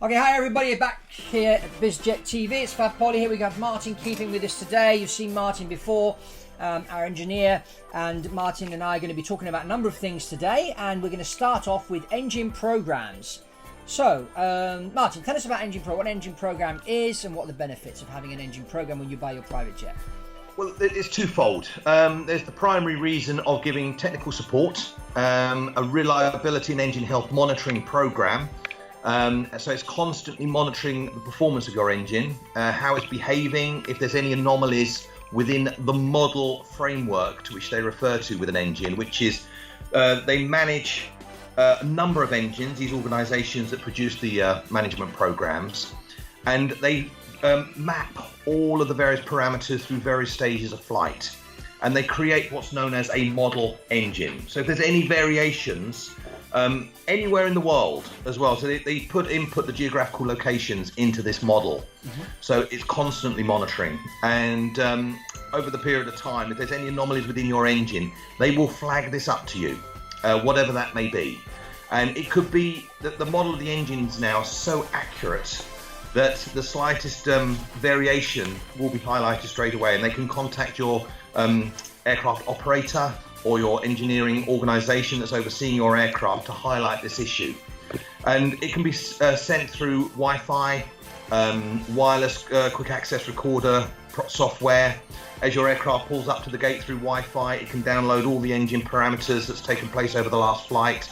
Okay, hi everybody, back here at Biz Jet TV. It's Fab Poli here. We got Martin keeping with us today. You've seen Martin before, our engineer, and Martin and I are going to be talking about a number of things today, and we're going to start off with engine programs. So, Martin, tell us about what an engine program is and what are the benefits of having an engine program when you buy your private jet. Well, it's twofold. There's the primary reason of giving technical support, a reliability and engine health monitoring program. So it's constantly monitoring the performance of your engine, how it's behaving, if there's any anomalies within the model framework to which they refer to with an engine, which is they manage a number of engines, these organizations that produce the management programs, and they map all of the various parameters through various stages of flight, and they create what's known as a model engine. So if there's any variations anywhere in the world as well, so they input the geographical locations into this model. So it's constantly monitoring, and over the period of time, if there's any anomalies within your engine, they will flag this up to you, whatever that may be. And it could be that the model of the engines now is so accurate that the slightest variation will be highlighted straight away, and they can contact your aircraft operator or your engineering organization that's overseeing your aircraft to highlight this issue. And it can be sent through Wi-Fi, wireless quick access recorder software. As your aircraft pulls up to the gate through Wi-Fi, it can download all the engine parameters that's taken place over the last flight,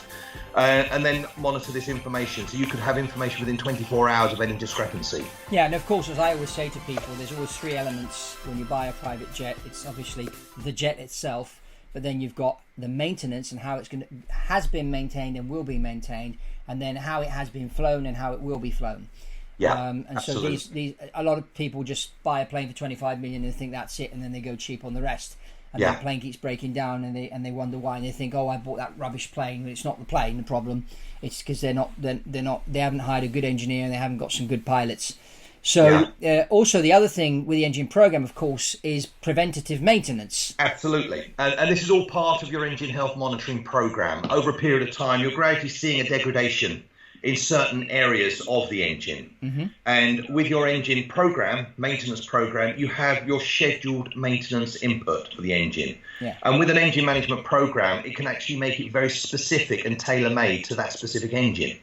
and then monitor this information. So you could have information within 24 hours of any discrepancy. Yeah, and of course, as I always say to people, there's always three elements when you buy a private jet. It's obviously the jet itself, but then you've got the maintenance and how has been maintained and will be maintained, and then how it has been flown and how it will be flown. Yeah, and absolutely. So a lot of people just buy a plane for 25 million and think that's it, and then they go cheap on the rest. And then the plane keeps breaking down, and they wonder why, and they think, oh, I bought that rubbish plane. It's not the plane, the problem. It's because they haven't hired a good engineer, and they haven't got some good pilots. So also the other thing with the engine program, of course, is preventative maintenance. Absolutely. And this is all part of your engine health monitoring program. Over a period of time, you're gradually seeing a degradation in certain areas of the engine. And with your engine program, maintenance program, you have your scheduled maintenance input for the engine. And with an engine management program, it can actually make it very specific and tailor-made to that specific engine.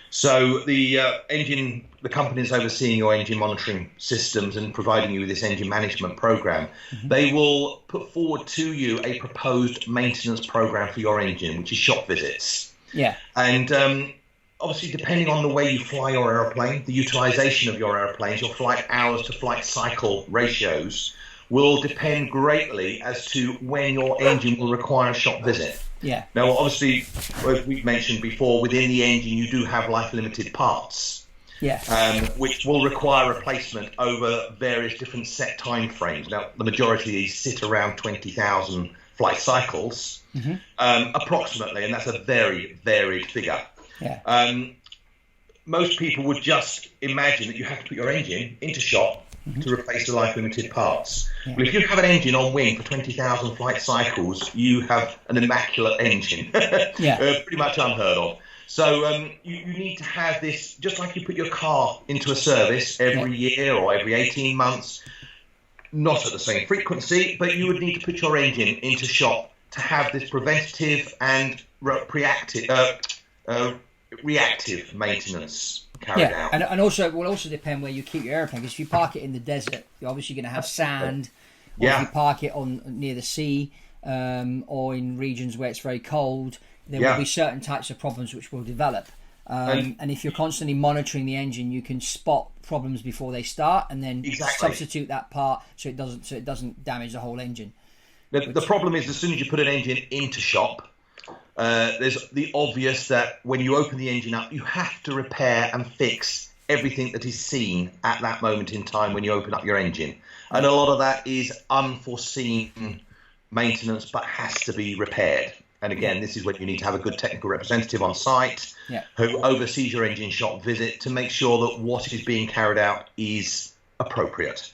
So the companies overseeing your engine monitoring systems and providing you with this engine management program, they will put forward to you a proposed maintenance program for your engine, which is shop visits. And obviously, depending on the way you fly your airplane, the utilization of your airplanes, your flight hours to flight cycle ratios will depend greatly as to when your engine will require a shop visit. Now, obviously, as we've mentioned before, within the engine you do have life-limited parts, which will require replacement over various different set time frames. Now, the majority of these sit around 20,000 flight cycles, approximately, and that's a very varied figure. Most people would just imagine that you have to put your engine into shop to replace the life-limited parts. Well, if you have an engine on wing for 20,000 flight cycles, you have an immaculate engine. Pretty much unheard of. So you need to have this, just like you put your car into a service every year or every 18 months, not at the same frequency, but you would need to put your engine into shop to have this preventative and reactive maintenance carried out. And also it will also depend where you keep your airplane, because if you park it in the desert, you're obviously going to have sand. Or if you park it near the sea, or in regions where it's very cold, there will be certain types of problems which will develop. And if you're constantly monitoring the engine, you can spot problems before they start, and then substitute that part so it doesn't damage the whole engine. The problem is, as soon as you put an engine into shop, there's the obvious that when you open the engine up, you have to repair and fix everything that is seen at that moment in time when you open up your engine. And a lot of that is unforeseen maintenance, but has to be repaired. And again, this is when you need to have a good technical representative on site who oversees your engine shop visit to make sure that what is being carried out is appropriate.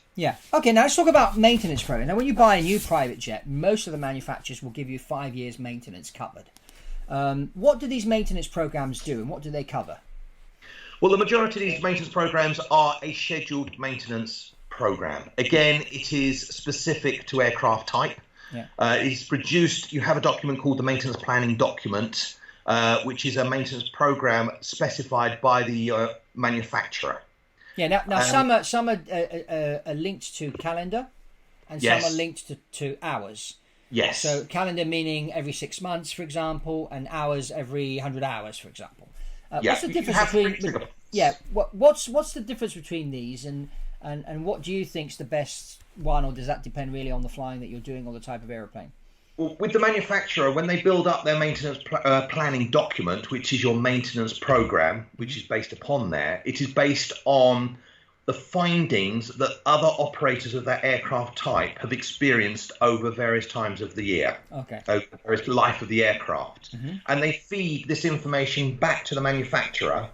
Okay, now let's talk about maintenance program. Now, when you buy a new private jet, most of the manufacturers will give you 5 years maintenance covered. What do these maintenance programs do, and what do they cover? Well, the majority of these maintenance programs are a scheduled maintenance program. Again, it is specific to aircraft type. Yeah. It's produced, you have a document called the maintenance planning document, which is a maintenance program specified by the manufacturer. Yeah, now some are linked to calendar, and some are linked to hours. Yes. So calendar meaning every 6 months, for example, and hours every 100 hours, for example. What's the difference between? What's the difference between these, and what do you think's the best one, or does that depend really on the flying that you're doing or the type of aeroplane? Well, with the manufacturer, when they build up their maintenance planning document, which is your maintenance program, which is based upon there, it is based on the findings that other operators of that aircraft type have experienced over various times of the year, over the various life of the aircraft. And they feed this information back to the manufacturer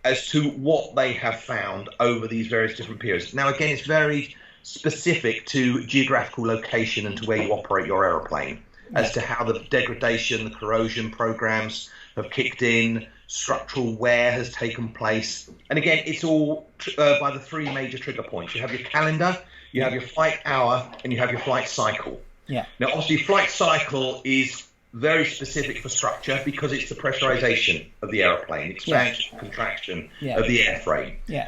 as to what they have found over these various different periods. Now, again, it's very specific to geographical location and to where you operate your aeroplane, as to how the degradation, the corrosion programs have kicked in, structural wear has taken place. And again, it's all by the three major trigger points. You have your calendar, you have your flight hour, and you have your flight cycle. Yeah. Now, obviously, flight cycle is very specific for structure because it's the pressurization of the airplane, expansion, contraction of the airframe. Yeah.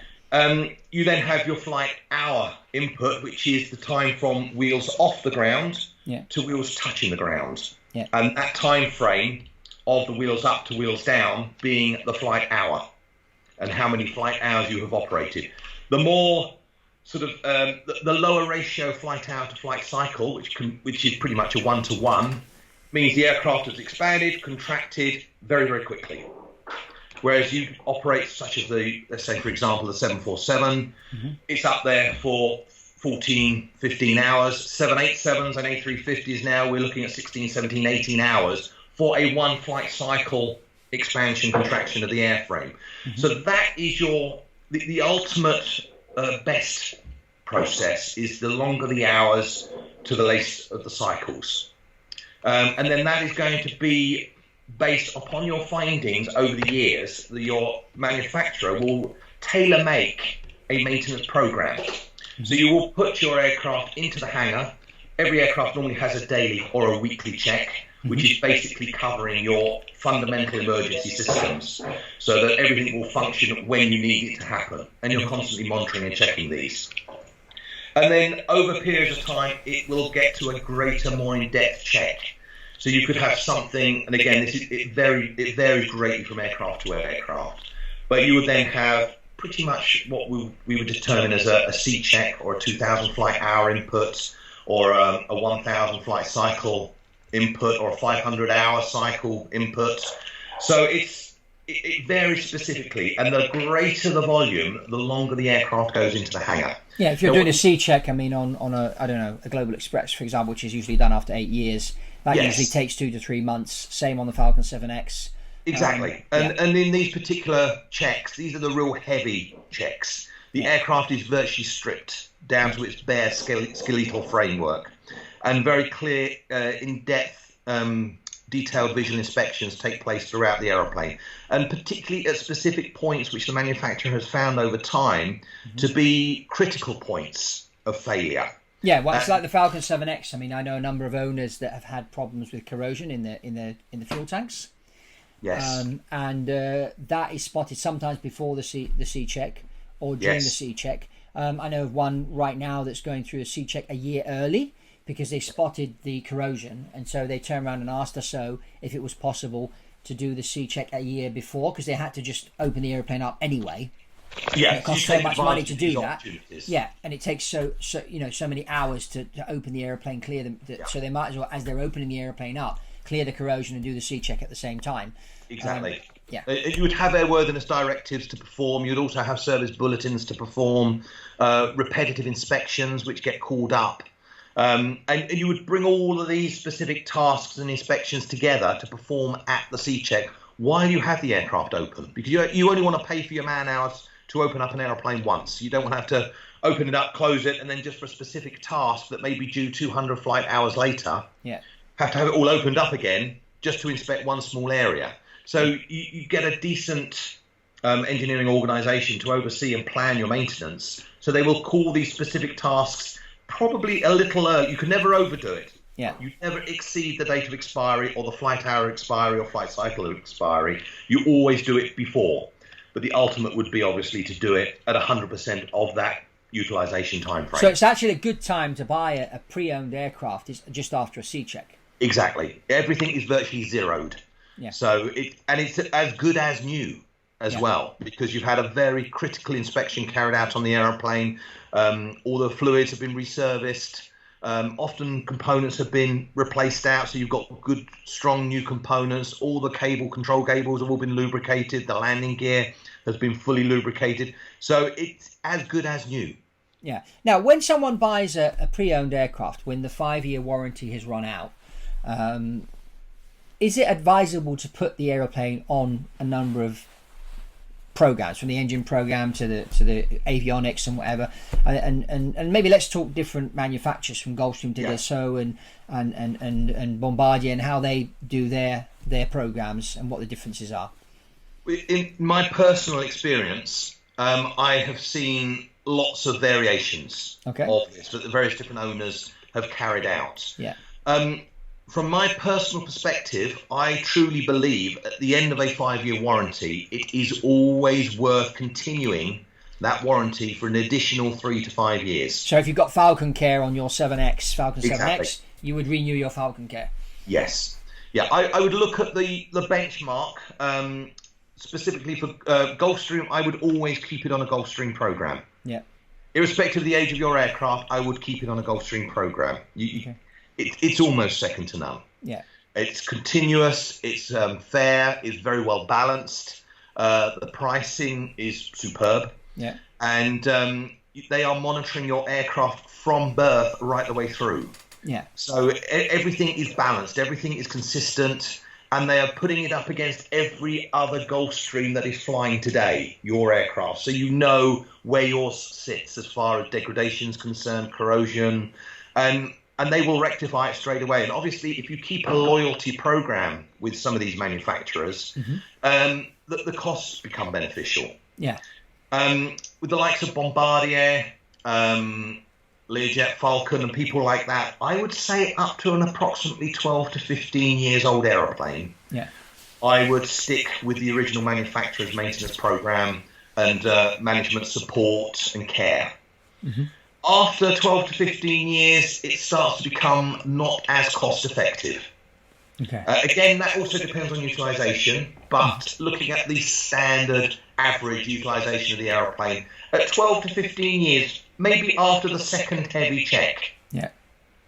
You then have your flight hour input, which is the time from wheels off the ground to wheels touching the ground. Yeah. And that time frame of the wheels up to wheels down being the flight hour, and how many flight hours you have operated. The more sort of the lower ratio flight hour to flight cycle, which is pretty much a 1-to-1, means the aircraft has expanded, contracted very, very quickly. Whereas you operate such as let's say, for example, the 747, it's up there for 14, 15 hours. 787s and A350s now, we're looking at 16, 17, 18 hours for a one flight cycle expansion, contraction of the airframe. So that is the ultimate best process, is the longer the hours to the least of the cycles. And then that is going to be based upon your findings over the years. Your manufacturer will tailor make a maintenance program. So you will put your aircraft into the hangar. Every aircraft normally has a daily or a weekly check, which is basically covering your fundamental emergency systems so that everything will function when you need it to happen. And you're constantly monitoring and checking these. And then over periods of time, it will get to a greater, more in-depth check. So you could have something, and again, it varies greatly from aircraft to aircraft, but you would then have pretty much what we would determine as a C check, or a 2,000 flight hour input, or a 1,000 flight cycle input, or a 500 hour cycle input. So it varies specifically, and the greater the volume, the longer the aircraft goes into the hangar. Yeah, if you're doing a C check, I mean, on a Global Express, for example, which is usually done after 8 years, that usually takes 2 to 3 months. Same on the Falcon 7X. Exactly. And in these particular checks, these are the real heavy checks. The aircraft is virtually stripped down to its bare skeletal framework, and very clear, in-depth, detailed visual inspections take place throughout the aeroplane, and particularly at specific points which the manufacturer has found over time to be critical points of failure. Yeah, well, it's like the Falcon 7X. I mean, I know a number of owners that have had problems with corrosion in the fuel tanks. Yes. And that is spotted sometimes before the C check or during the C check. I know of one right now that's going through a C check a year early because they spotted the corrosion, and so they turned around and asked us if it was possible to do the C check a year before, because they had to just open the airplane up anyway. Yeah, it costs so much money to do that. Yeah, and it takes so many hours to open the airplane, clear them. So they might as well, as they're opening the airplane up, clear the corrosion and do the C check at the same time. Exactly. You would have airworthiness directives to perform. You'd also have service bulletins to perform, repetitive inspections which get called up, and you would bring all of these specific tasks and inspections together to perform at the C check while you have the aircraft open, because you only want to pay for your man hours to open up an aeroplane once. You don't want to have to open it up, close it, and then just for a specific task that may be due 200 flight hours later, have to have it all opened up again just to inspect one small area. So you get a decent engineering organization to oversee and plan your maintenance. So they will call these specific tasks probably a little early. You can never overdo it. Yeah. You never exceed the date of expiry or the flight hour expiry or flight cycle expiry. You always do it before. But the ultimate would be obviously to do it at 100% of that utilization time frame. So it's actually a good time to buy a pre-owned aircraft is just after a C check. Exactly. Everything is virtually zeroed. Yeah. So it's as good as new as well, because you've had a very critical inspection carried out on the aeroplane. All the fluids have been reserviced. Often components have been replaced out, so you've got good, strong new components. All the control cables have all been lubricated. The landing gear has been fully lubricated. So it's as good as new. Yeah. Now, when someone buys a pre-owned aircraft, when the 5-year warranty has run out, is it advisable to put the aeroplane on a number of programs, from the engine program to the avionics and whatever, and maybe let's talk different manufacturers from Gulfstream to Dassault and Bombardier and how they do their programs and what the differences are. In my personal experience, I have seen lots of variations of this that the various different owners have carried out. From my personal perspective, I truly believe at the end of a 5-year warranty, it is always worth continuing that warranty for an additional 3 to 5 years. So if you've got Falcon Care on your 7X, Falcon 7X, you would renew your Falcon Care? Yes. Yeah, I would look at the benchmark. Specifically for Gulfstream, I would always keep it on a Gulfstream program. Yeah. Irrespective of the age of your aircraft, I would keep it on a Gulfstream program. It's almost second to none. Yeah. It's continuous, it's fair, it's very well balanced. The pricing is superb. Yeah. And they are monitoring your aircraft from birth right the way through. Yeah. So everything is balanced, everything is consistent, and they are putting it up against every other Gulfstream that is flying today, your aircraft. So you know where yours sits as far as degradation is concerned, corrosion, and they will rectify it straight away. And obviously, if you keep a loyalty program with some of these manufacturers, the costs become beneficial. Yeah. With the likes of Bombardier, Learjet, Falcon, and people like that, I would say up to an approximately 12 to 15 years old aeroplane. Yeah. I would stick with the original manufacturer's maintenance program and management support and care. After 12 to 15 years, it starts to become not as cost effective. Okay. Again, that also depends on utilization, but looking at the standard average utilization of the aeroplane, at 12 to 15 years, maybe after the second heavy check, at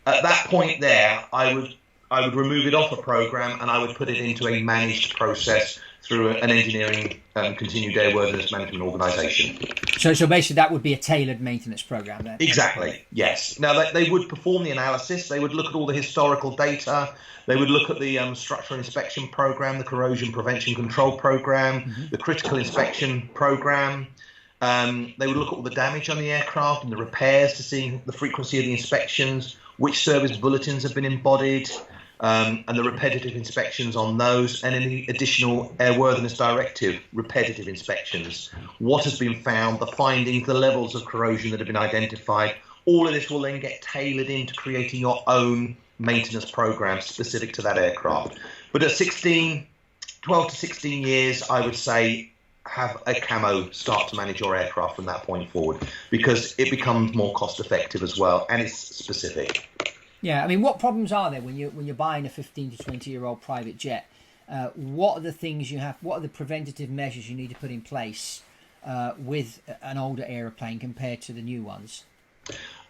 that point there, I would remove it off a program and I would put it into a managed process through an engineering continued airworthiness management organisation. So basically that would be a tailored maintenance program then? Exactly, yes. Now they would perform the analysis, they would look at all the historical data, they would look at the structural inspection program, the corrosion prevention control program, the critical inspection program. They would look at all the damage on the aircraft and the repairs to see the frequency of the inspections, which service bulletins have been embodied, and the repetitive inspections on those, and any additional airworthiness directive repetitive inspections. What has been found, the findings, the levels of corrosion that have been identified. All of this will then get tailored into creating your own maintenance program specific to that aircraft. But at 12 to 16 years, I would say have a camo start to manage your aircraft from that point forward, because it becomes more cost effective as well, and it's specific. Yeah, I mean, what problems are there when you're buying a 15 to 20-year-old private jet? What are the things you have? What are the preventative measures you need to put in place with an older aeroplane compared to the new ones?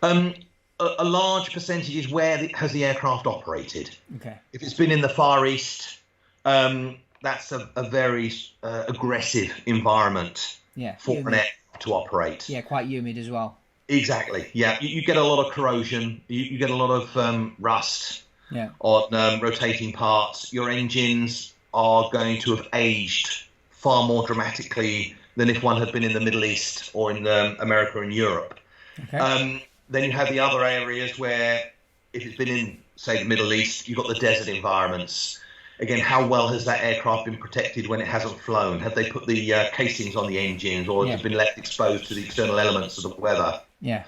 A large percentage is where has the aircraft operated. Okay. If it's been in the Far East, that's a very aggressive environment for an aircraft to operate. Yeah, quite humid as well. Exactly. Yeah, you get a lot of corrosion. You get a lot of rust on rotating parts. Your engines are going to have aged far more dramatically than if one had been in the Middle East or in America and Europe. Okay. Then you have the other areas where, if it's been in, say, the Middle East, you've got the desert environments. again, how well has that aircraft been protected when it hasn't flown? Have they put the casings on the engines, or has it been left exposed to the external elements of the weather? Yeah.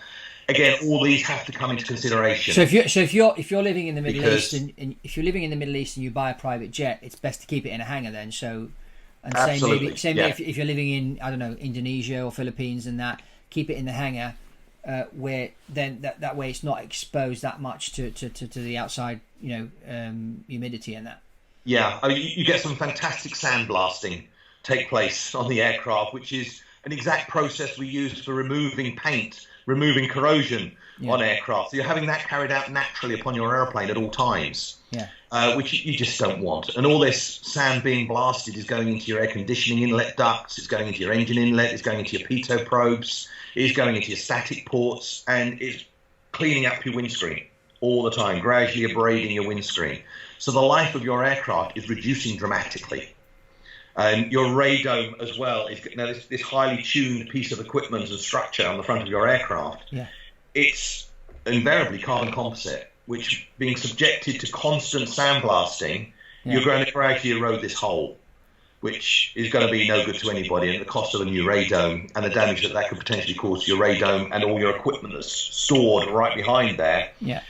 Again, all these have to come into consideration. So if you're living in the Middle East and if you're living in the Middle East and you buy a private jet, it's best to keep it in a hangar then. So, and same if you're living in, I don't know, Indonesia or Philippines and that, keep it in the hangar, where then that way it's not exposed that much to the outside, humidity and that. Yeah, I mean, you get some fantastic sandblasting take place on the aircraft, which is an exact process we use for removing paint, removing corrosion on aircraft. So you're having that carried out naturally upon your airplane at all times, which you just don't want. And all this sand being blasted is going into your air conditioning inlet ducts, it's going into your engine inlet, it's going into your pitot probes, it's going into your static ports, and it's cleaning up your windscreen all the time, gradually abrading your windscreen. So the life of your aircraft is reducing dramatically. And your radome as well is now this highly tuned piece of equipment and structure on the front of your aircraft. Yeah. It's invariably carbon composite, which being subjected to constant sandblasting, you're going to gradually erode this hull, which is going to be no good to anybody, and the cost of a new radome and the damage that could potentially cause to your radome and all your equipment that's stored right behind there. Yeah.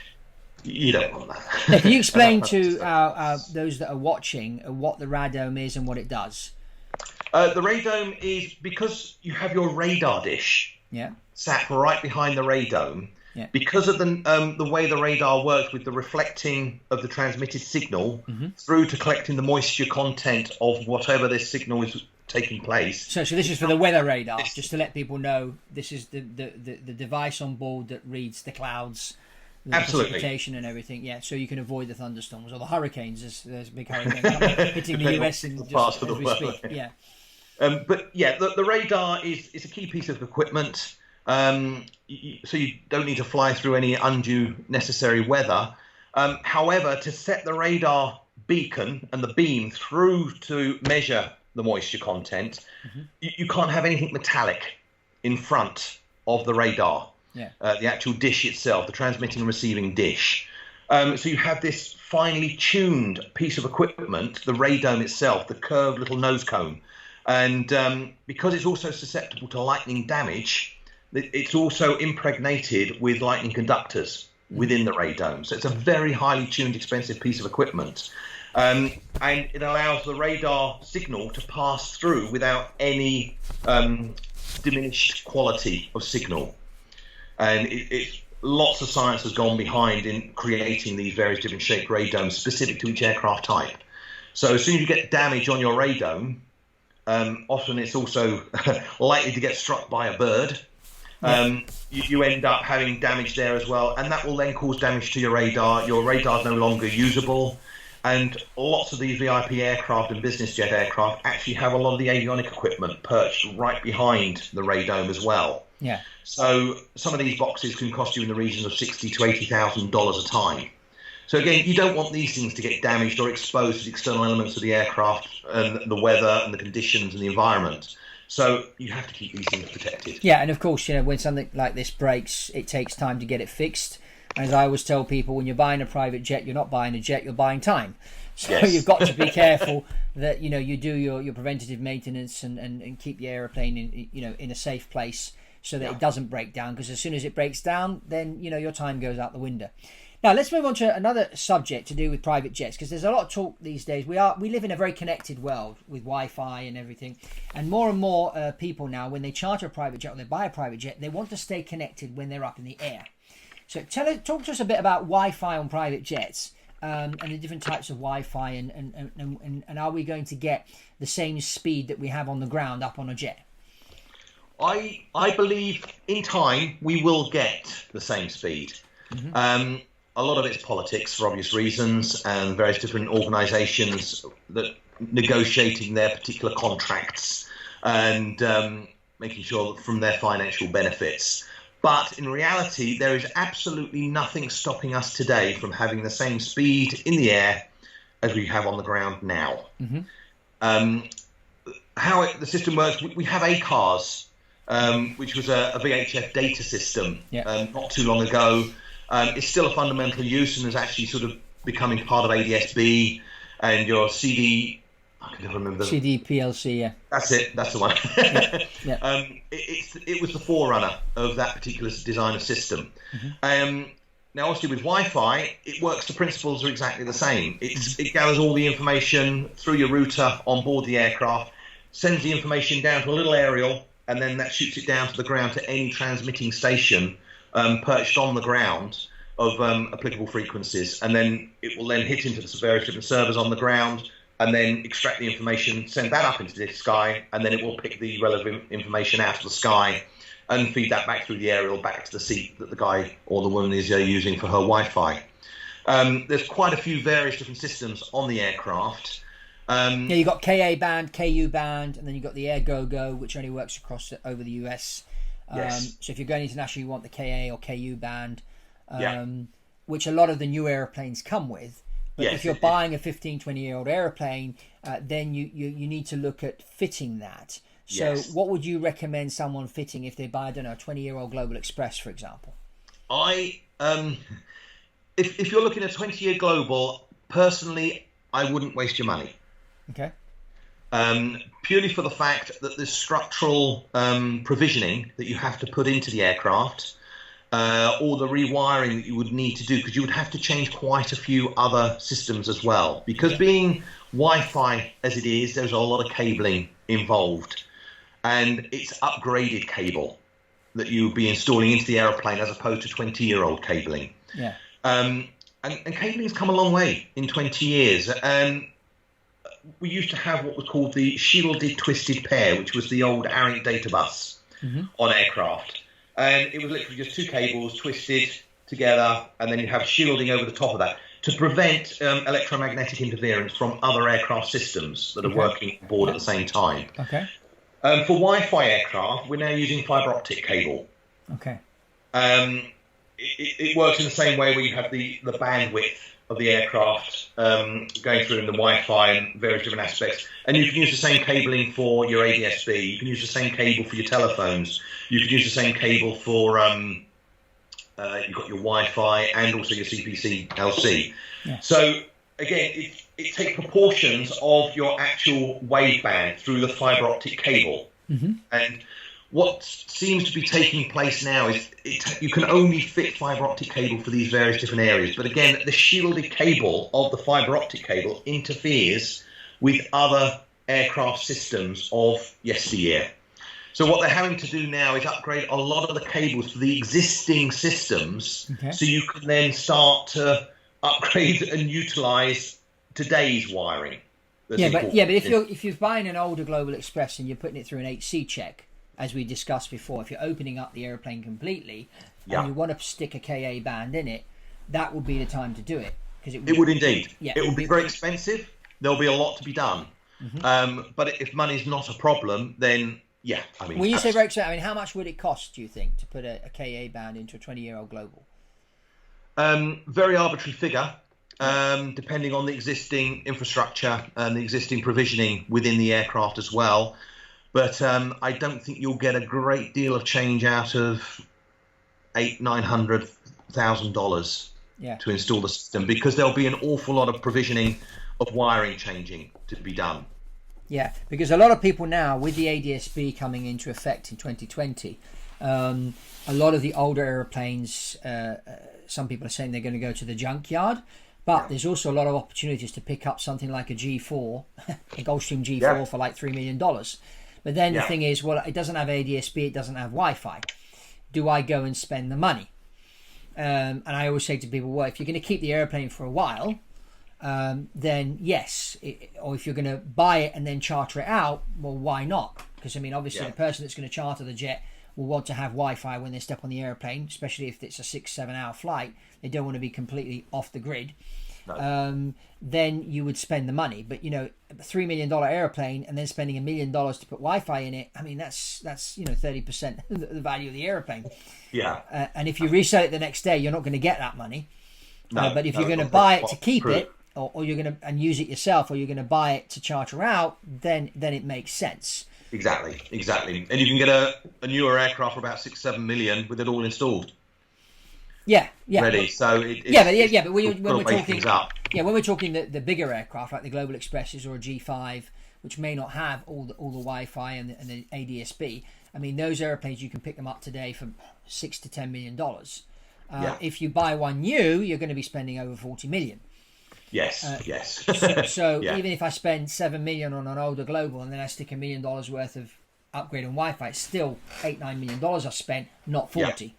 You don't want that. Can you explain to those that are watching what the radome is and what it does? The radome is, because you have your radar dish sat right behind the radome, because of the way the radar works with the reflecting of the transmitted signal through to collecting the moisture content of whatever this signal is taking place. So this is for the weather radar, just to let people know this is the device on board that reads the clouds, the precipitation and everything, so you can avoid the thunderstorms or the hurricanes. There's a big hurricane hitting the US and just as we speak. But the radar is a key piece of equipment. So you don't need to fly through any undue necessary weather. However, to set the radar beacon and the beam through to measure the moisture content, you can't have anything metallic in front of the radar. The actual dish itself, the transmitting and receiving dish. So you have this finely tuned piece of equipment, the radome itself, the curved little nose cone. And because it's also susceptible to lightning damage, it's also impregnated with lightning conductors within the radome. So it's a very highly tuned, expensive piece of equipment. And it allows the radar signal to pass through without any diminished quality of signal. And it's lots of science has gone behind in creating these various different shaped radomes specific to each aircraft type. So as soon as you get damage on your radome, often it's also likely to get struck by a bird. You end up having damage there as well, and that will then cause damage to your radar. Your radar is no longer usable, and lots of these VIP aircraft and business jet aircraft actually have a lot of the avionic equipment perched right behind the radome as well. Yeah. So some of these boxes can cost you in the region of $60,000 to $80,000 a time. So again, you don't want these things to get damaged or exposed to the external elements of the aircraft and the weather and the conditions and the environment. So you have to keep these things protected. Yeah, and of course, when something like this breaks, it takes time to get it fixed. And as I always tell people, when you're buying a private jet, you're not buying a jet, you're buying time. So you've got to be careful that you do your preventative maintenance and keep your aeroplane in a safe place so that it doesn't break down. Because as soon as it breaks down, then your time goes out the window. Now let's move on to another subject to do with private jets, because there's a lot of talk these days. We live in a very connected world with Wi-Fi and everything, and more people now, when they charter a private jet or they buy a private jet, they want to stay connected when they're up in the air. So talk to us a bit about Wi-Fi on private jets and the different types of Wi-Fi, and are we going to get the same speed that we have on the ground up on a jet? I believe in time we will get the same speed. A lot of it's politics for obvious reasons, and various different organisations that negotiating their particular contracts and making sure from their financial benefits. But in reality, there is absolutely nothing stopping us today from having the same speed in the air as we have on the ground now. How the system works, we have ACARS, which was a VHF data system not too long ago. It's still a fundamental use and is actually sort of becoming part of ADS-B. and your CD. I can never remember. CD PLC, yeah. That's it. That's the one. Yeah. It was the forerunner of that particular design of system. Now, obviously, with Wi-Fi, it works. The principles are exactly the same. It gathers all the information through your router on board the aircraft, sends the information down to a little aerial, and then that shoots it down to the ground to any transmitting station perched on the ground of applicable frequencies, and then it will then hit into the various different servers on the ground, and then extract the information, send that up into the sky, and then it will pick the relevant information out of the sky and feed that back through the aerial back to the seat that the guy or the woman is using for her Wi-Fi. There's quite a few various different systems on the aircraft. You've got KA band, KU band, and then you've got the Air Go-Go, which only works over the US. Yes. So if you're going international, you want the KA or KU band, which a lot of the new airplanes come with. But if you're buying a 15, 20-year-old airplane, then you need to look at fitting that. So what would you recommend someone fitting if they buy, I don't know, a 20-year-old Global Express, for example? If you're looking at a 20-year Global, personally, I wouldn't waste your money. Okay. Purely for the fact that there's structural provisioning that you have to put into the aircraft, or the rewiring that you would need to do, because you would have to change quite a few other systems as well. Because being Wi-Fi as it is, there's a lot of cabling involved. And it's upgraded cable that you would be installing into the aeroplane as opposed to 20-year-old cabling. Yeah. And cabling has come a long way in 20 years. We used to have what was called the shielded twisted pair, which was the old ARINC data bus on aircraft. And it was literally just two cables twisted together, and then you have shielding over the top of that to prevent electromagnetic interference from other aircraft systems that are working aboard at the same time. Okay. For Wi-Fi aircraft, we're now using fiber optic cable. Okay. It works in the same way where you have the bandwidth of the aircraft going through in the Wi-Fi and various different aspects. And you can use the same cabling for your ADS-B. You can use the same cable for your telephones. You can use the same cable for you've got your Wi-Fi and also your CPC-LC. Yeah. So again, it takes proportions of your actual waveband through the fiber optic cable. And what seems to be taking place now is you can only fit fiber optic cable for these various different areas. But again, the shielded cable of the fiber optic cable interferes with other aircraft systems of yesteryear. So what they're having to do now is upgrade a lot of the cables for the existing systems, so you can then start to upgrade and utilize today's wiring. But if you're buying an older Global Express and you're putting it through an HC check, as we discussed before, if you're opening up the airplane completely and you want to stick a KA band in it, that would be the time to do it. Because it would indeed. Yeah, it would be very expensive. There'll be a lot to be done. But if money's not a problem, then yeah. I mean, when you say very expensive, I mean, how much would it cost, do you think, to put a KA band into a 20-year-old Global? Very arbitrary figure, depending on the existing infrastructure and the existing provisioning within the aircraft as well. But I don't think you'll get a great deal of change out of $800,000-900,000 to install the system, because there'll be an awful lot of provisioning of wiring changing to be done. Yeah, because a lot of people now, with the ADS-B coming into effect in 2020, a lot of the older aeroplanes, some people are saying they're going to go to the junkyard, but there's also a lot of opportunities to pick up something like a G4, a Gulfstream G4 for like $3 million. But then the thing is, well, it doesn't have ADS-B, it doesn't have Wi-Fi. Do I go and spend the money? And I always say to people, well, if you're going to keep the airplane for a while, then yes. Or if you're going to buy it and then charter it out, well, why not? Because, I mean, obviously the person that's going to charter the jet will want to have Wi-Fi when they step on the airplane, especially if it's a 6-7 hour flight. They don't want to be completely off the grid. No. Then you would spend the money. But, you know, a $3 million airplane and then spending $1 million to put Wi-Fi in it, I mean, that's 30% of the value of the airplane. Yeah. And if you resell it the next day, you're not going to get that money. But if you're going to buy it to keep it, or you're going to and use it yourself, or you're going to buy it to charter out, then it makes sense. Exactly. And you can get a newer aircraft for about 6-7 million with it all installed. ready. So but when we're talking up. when we're talking the bigger aircraft like the Global Expresses or a G5, which may not have all the Wi-Fi and the ADS-B, I mean, those airplanes, you can pick them up today for $6 to $10 million. If you buy one new, you're going to be spending over $40 million. Yes. So even if I spend $7 million on an older Global and then I stick $1 million worth of upgrade on Wi-Fi, it's still $8-9 million I've spent, not 40.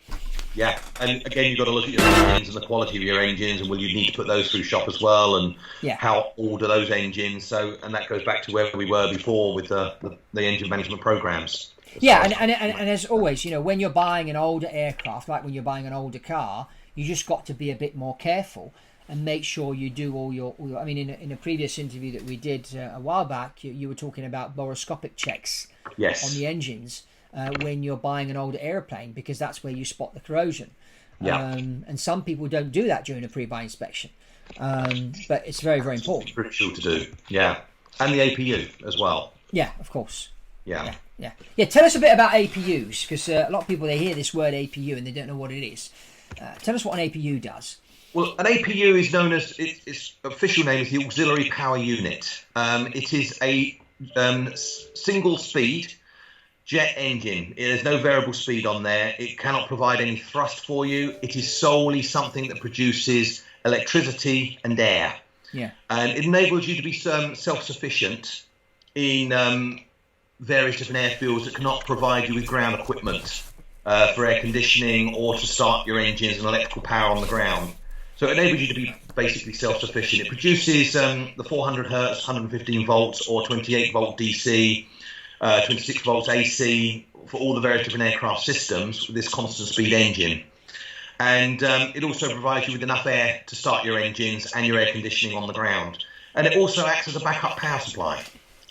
Yeah, and again, you've got to look at your engines and the quality of your engines, and will you need to put those through shop as well, and how old are those engines? So, and that goes back to where we were before with the engine management programs. And as always, when you're buying an older aircraft, like when you're buying an older car, you just got to be a bit more careful and make sure you do all your I mean, in a previous interview that we did a while back, you were talking about boroscopic checks on the engines. When you're buying an older airplane, because that's where you spot the corrosion. And some people don't do that during a pre-buy inspection. But it's very, very important. It's crucial to do, and the APU as well. Yeah, of course. Yeah. Tell us a bit about APUs, because a lot of people, they hear this word APU and they don't know what it is. Tell us what an APU does. Well, an APU is known as, its official name is the Auxiliary Power Unit. It is a single speed jet engine. There's no variable speed on there. It cannot provide any thrust for you. It is solely something that produces electricity and air. And it enables you to be self-sufficient in various different airfields that cannot provide you with ground equipment for air conditioning or to start your engines and electrical power on the ground. So it enables you to be basically self-sufficient. It produces the 400 hertz, 115 volts or 28 volt DC, 26 volts AC for all the various different aircraft systems with this constant speed engine. And it also provides you with enough air to start your engines and your air conditioning on the ground. And it also acts as a backup power supply.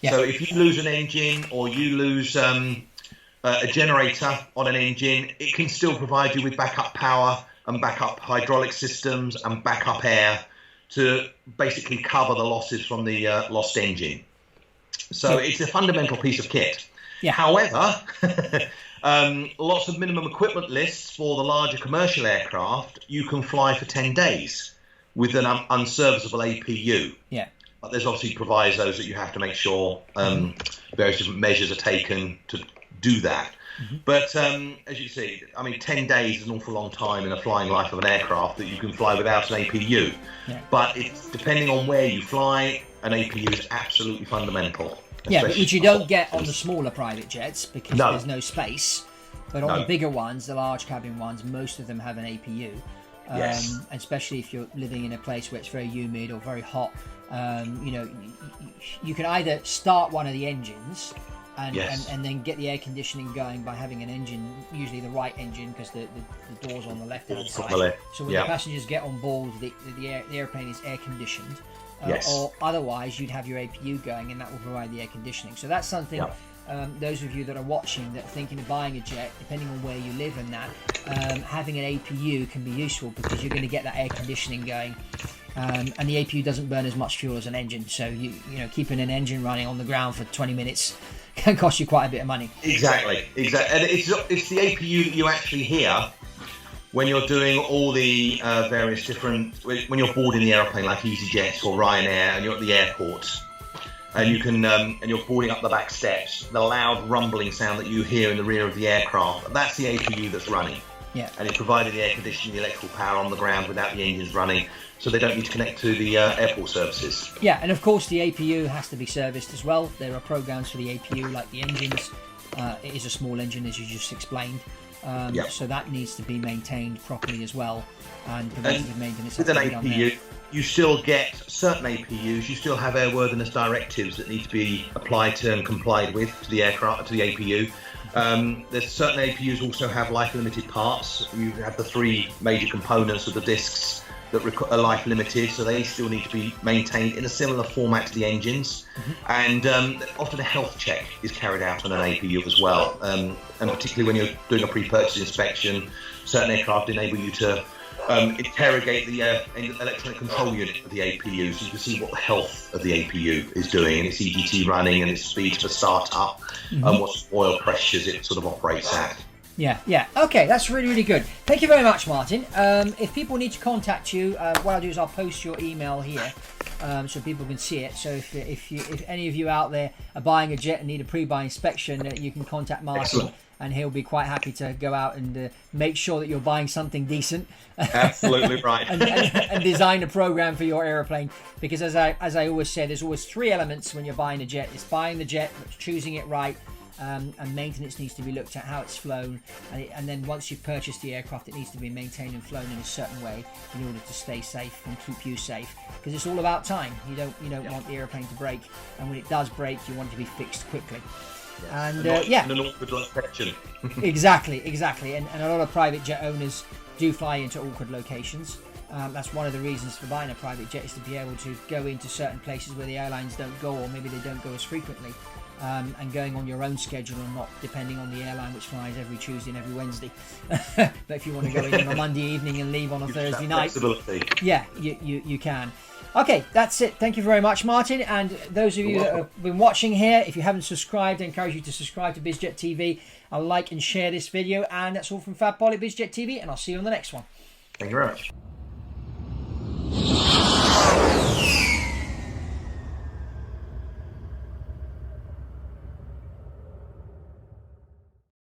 So if you lose an engine or you lose a generator on an engine, it can still provide you with backup power and backup hydraulic systems and backup air to basically cover the losses from the lost engine. So it's a fundamental piece of kit. However, lots of minimum equipment lists for the larger commercial aircraft, you can fly for 10 days with an unserviceable APU. But there's obviously provisos that you have to make sure various different measures are taken to do that. But as you see, I mean, 10 days is an awful long time in a flying life of an aircraft that you can fly without an APU. But it's depending on where you fly, an APU is absolutely fundamental. But which you don't get on the smaller private jets because there's no space. But on the bigger ones, the large cabin ones, most of them have an APU. Especially if you're living in a place where it's very humid or very hot. You can either start one of the engines and then get the air conditioning going by having an engine, usually the right engine, because the door's on the left-hand side. So when the passengers get on board, the airplane is air conditioned. Or otherwise, you'd have your APU going, and that will provide the air conditioning. So that's something. Those of you that are watching that are thinking of buying a jet, depending on where you live and that, having an APU can be useful because you're going to get that air conditioning going. And the APU doesn't burn as much fuel as an engine, so you know keeping an engine running on the ground for 20 minutes can cost you quite a bit of money. Exactly. And it's the APU that you actually hear when you're doing all the various different, when you're boarding the airplane like EasyJet or Ryanair and you're at the airport and you can and you're boarding up the back steps, the loud rumbling sound that you hear in the rear of the aircraft, that's the APU that's running. And it provided the air conditioning, the electrical power on the ground without the engines running, so they don't need to connect to the airport services. And of course the APU has to be serviced as well. There are programs for the APU like the engines. It is a small engine, as you just explained. So that needs to be maintained properly as well, and preventative maintenance. With an APU, you still get certain APUs. You still have airworthiness directives that need to be applied to and complied with to the aircraft, to the APU. There's certain APUs also have life limited parts. You have the three major components of the discs that are life limited, so they still need to be maintained in a similar format to the engines. And often a health check is carried out on an APU as well, and particularly when you're doing a pre-purchase inspection, certain aircraft enable you to interrogate the electronic control unit of the APU, so you can see what the health of the APU is doing, and its EGT running and its speed for start-up, and what oil pressures it sort of operates at. Yeah. Okay, that's really, really good. Thank you very much, Martin. If people need to contact you, what I'll do is I'll post your email here so people can see it. So if any of you out there are buying a jet and need a pre-buy inspection, you can contact Martin. Excellent. And he'll be quite happy to go out and make sure that you're buying something decent. Absolutely right. and design a program for your aeroplane. Because as I always say, there's always 3 elements when you're buying a jet. It's buying the jet, choosing it right, and maintenance needs to be looked at, how it's flown. And then once you've purchased the aircraft, it needs to be maintained and flown in a certain way in order to stay safe and keep you safe. Because it's all about time. You don't want the airplane to break. And when it does break, you want it to be fixed quickly. And an awkward location. exactly, and a lot of private jet owners do fly into awkward locations. That's one of the reasons for buying a private jet, is to be able to go into certain places where the airlines don't go, or maybe they don't go as frequently, and going on your own schedule and not depending on the airline, which flies every Tuesday and every Wednesday. But if you want to go in on a Monday evening and leave on a Thursday night, yeah, you can. Okay, that's it. Thank you very much, Martin. And those of you that have been watching here, if you haven't subscribed, I encourage you to subscribe to Biz Jet TV. I'll like and share this video. And that's all from Fab Poli, Biz Jet TV, and I'll see you on the next one. Thank you very much.